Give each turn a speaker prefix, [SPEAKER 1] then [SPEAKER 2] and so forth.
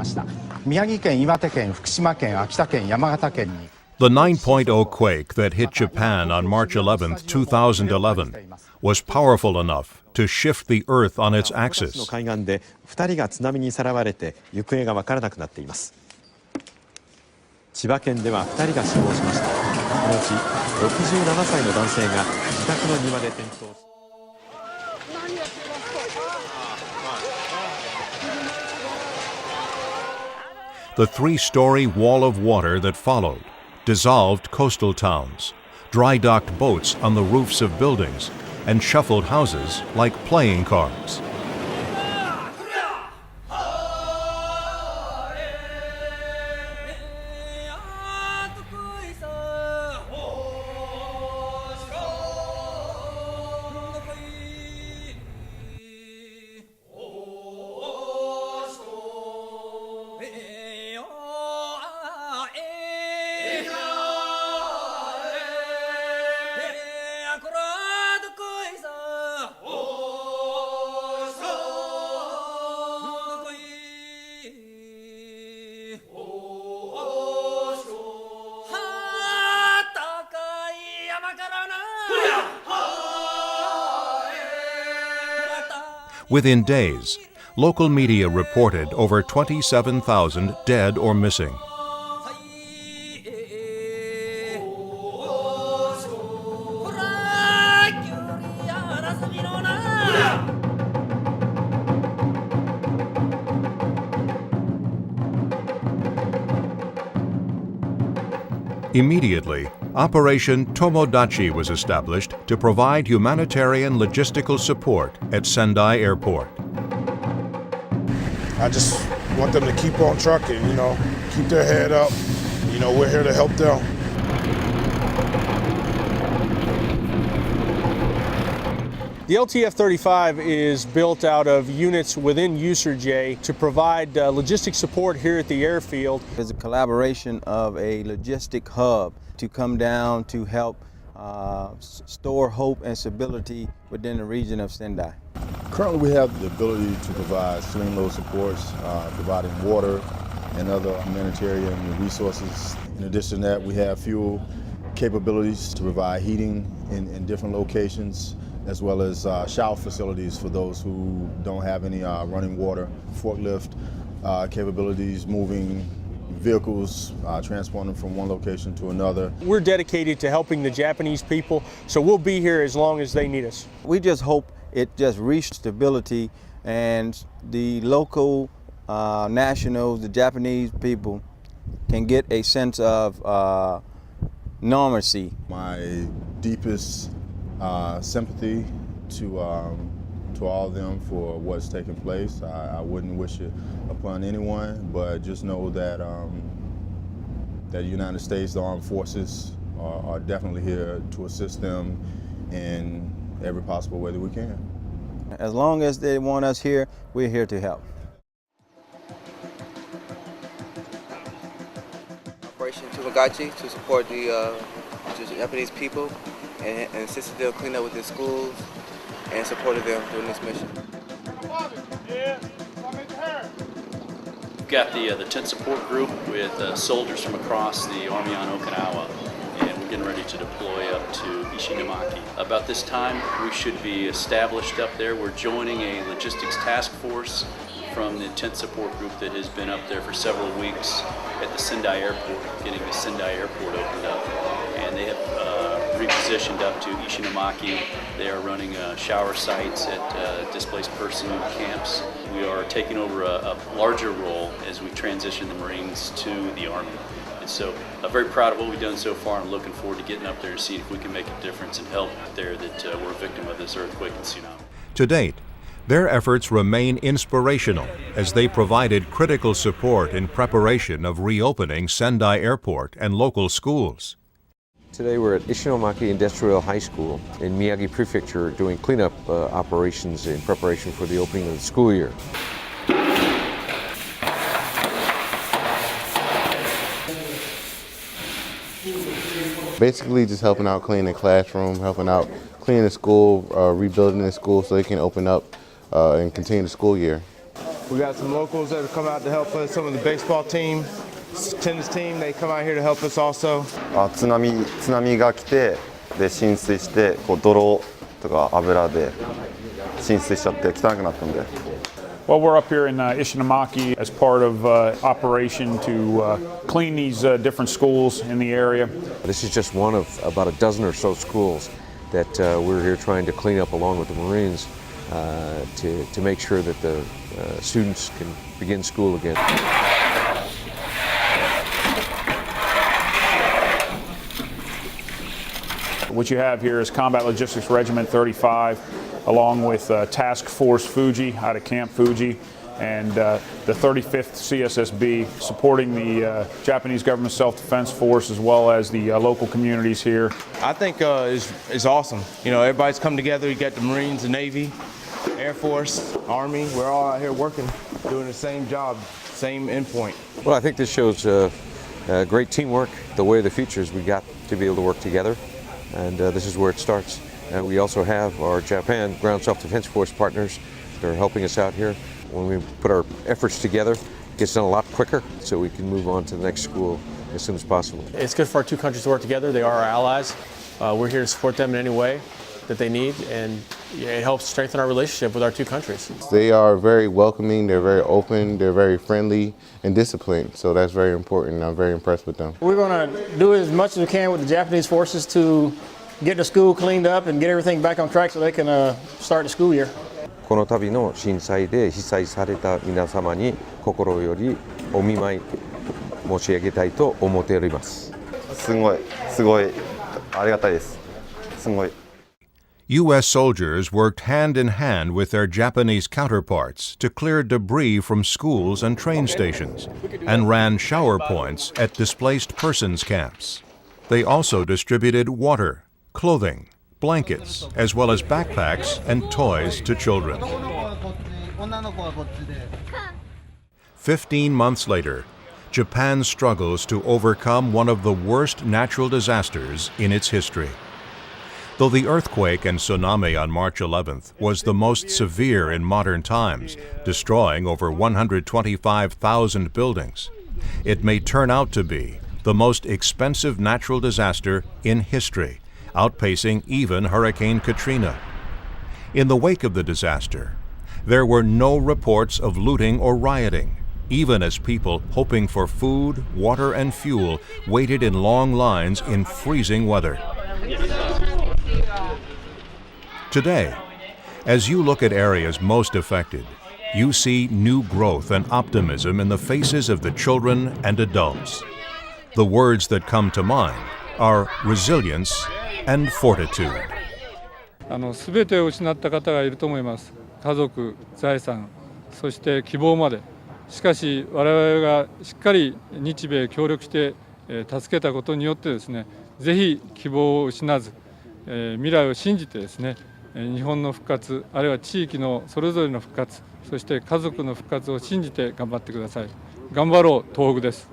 [SPEAKER 1] ました。宮城県、岩手県、福島県、秋田県、山形県に
[SPEAKER 2] The 9.0 quake that hit Japan on March 11, 2011, was powerful enough to shift the Earth on its axis.
[SPEAKER 3] の海岸で2人が津波にさらわれて行方が分からなくなっています。千葉県では2人が死亡しました。このうち67歳の男性が自宅の庭で転倒し
[SPEAKER 2] The three-story wall of water that followed dissolved coastal towns, dry-docked boats on the roofs of buildings, and shuffled houses like playing cards. Within days, local media reported over 27,000 dead or missing. Immediately, Operation Tomodachi was established to provide humanitarian logistical support at Sendai Airport.
[SPEAKER 4] I just want them to keep on trucking, keep their head up. We're here to help them.
[SPEAKER 5] The LTF-35 is built out of units within USRJ to provide logistic support here at the airfield.
[SPEAKER 6] It's a collaboration of a logistic hub to come down to help store hope and stability within the region of Sendai.
[SPEAKER 7] Currently we have the ability to provide sling load supports, providing water and other humanitarian resources. In addition to that, we have fuel capabilities to provide heating in different locations, as well as shower facilities for those who don't have any running water, forklift capabilities, moving vehicles, transporting from one location to another.
[SPEAKER 5] We're dedicated to helping the Japanese people, so we'll be here as long as they need us.
[SPEAKER 6] We just hope it just reached stability and the local nationals, the Japanese people, can get a sense of normalcy.
[SPEAKER 7] My deepest sympathy to all of them for what's taking place. I wouldn't wish it upon anyone, but just know that that the United States, the armed forces, are definitely here to assist them in every possible way that we can.
[SPEAKER 6] As long as they want us here, we're here to help.
[SPEAKER 8] Operation Tomodachi to support the Japanese people and assisted them clean up with their schools and supported them during this mission.
[SPEAKER 9] We've got the tent support group with soldiers from across the Army on Okinawa, and we're getting ready to deploy up to Ishinomaki. About this time, we should be established up there. We're joining a logistics task force from the tent support group that has been up there for several weeks at the Sendai Airport, getting the Sendai Airport opened up. And they have repositioned up to Ishinomaki. They are running shower sites at displaced person camps. We are taking over a larger role as we transition the Marines to the Army. And so I'm very proud of what we've done so far. I'm looking forward to getting up there and seeing if we can make a difference and help out there that were a victim of this earthquake and tsunami.
[SPEAKER 2] To date, their efforts remain inspirational as they provided critical support in preparation of reopening Sendai Airport and local schools.
[SPEAKER 10] Today we're at Ishinomaki Industrial High School in Miyagi Prefecture doing cleanup operations in preparation for the opening of the school year.
[SPEAKER 11] Basically just helping out cleaning the classroom, helping out cleaning the school, rebuilding the school so they can open up and continue the school year.
[SPEAKER 12] We got some locals that have come out to help us. Some of the baseball team, tennis team, they come out here to help us also.
[SPEAKER 13] 津波が来てで浸水してこう泥とか油で浸水しちゃって汚くなったんで。
[SPEAKER 14] Well, we're up here in Ishinomaki as part of operation to clean these different schools in the area.
[SPEAKER 10] This is just one of about a dozen or so schools that we're here trying to clean up along with the Marines to make sure that the students can begin school again.
[SPEAKER 14] What you have here is Combat Logistics Regiment 35, along with Task Force Fuji out of Camp Fuji, and the 35th CSSB supporting the Japanese Government Self-Defense Force as well as the local communities here.
[SPEAKER 12] I think it's awesome. You know, everybody's come together. You got the Marines, the Navy, Air Force, Army. We're all out here working, doing the same job, same endpoint.
[SPEAKER 10] Well, I think this shows great teamwork. The way of the future is we got to be able to work together, and this is where it starts. We also have our Japan Ground Self-Defense Force partners that are helping us out here. When we put our efforts together, it gets done a lot quicker, so we can move on to the next school as soon as possible.
[SPEAKER 5] It's good for our two countries to work together. They are our allies. We're here to support them in any way that they need, and it helps strengthen our relationship with our two countries.
[SPEAKER 11] They are very welcoming, they're very open, they're very friendly and disciplined, so that's very important. I'm very impressed with them.
[SPEAKER 15] We're going to do as much as we can with the Japanese forces to get the school cleaned up and get everything back on track so they can start the school year.
[SPEAKER 10] この度の震災で被災された皆様に心よりお見舞い申し上げたいと思っております。
[SPEAKER 13] すごいありがたいです。すごい。
[SPEAKER 2] U.S. soldiers worked hand in hand with their Japanese counterparts to clear debris from schools and train stations and ran shower points at displaced persons camps. They also distributed water, clothing, blankets, as well as backpacks and toys to children. 15 months later, Japan struggles to overcome one of the worst natural disasters in its history. Though the earthquake and tsunami on March 11th was the most severe in modern times, destroying over 125,000 buildings, it may turn out to be the most expensive natural disaster in history, outpacing even Hurricane Katrina. In the wake of the disaster, there were no reports of looting or rioting, even as people hoping for food, water, and fuel waited in long lines in freezing weather. Today, as you look at areas most affected, you see new growth and optimism in the faces of the children and adults. The words that come to mind are resilience and fortitude.
[SPEAKER 16] 全てを失った方がいると思います。家族、財産、そして希望まで。しかし我々がしっかり日米協力して助けたことによってですね、ぜひ希望を失わず、未来を信じてですね、日本の復活、あるいは地域のそれぞれの復活、そして家族の復活を信じて頑張ってください。頑張ろう東北です。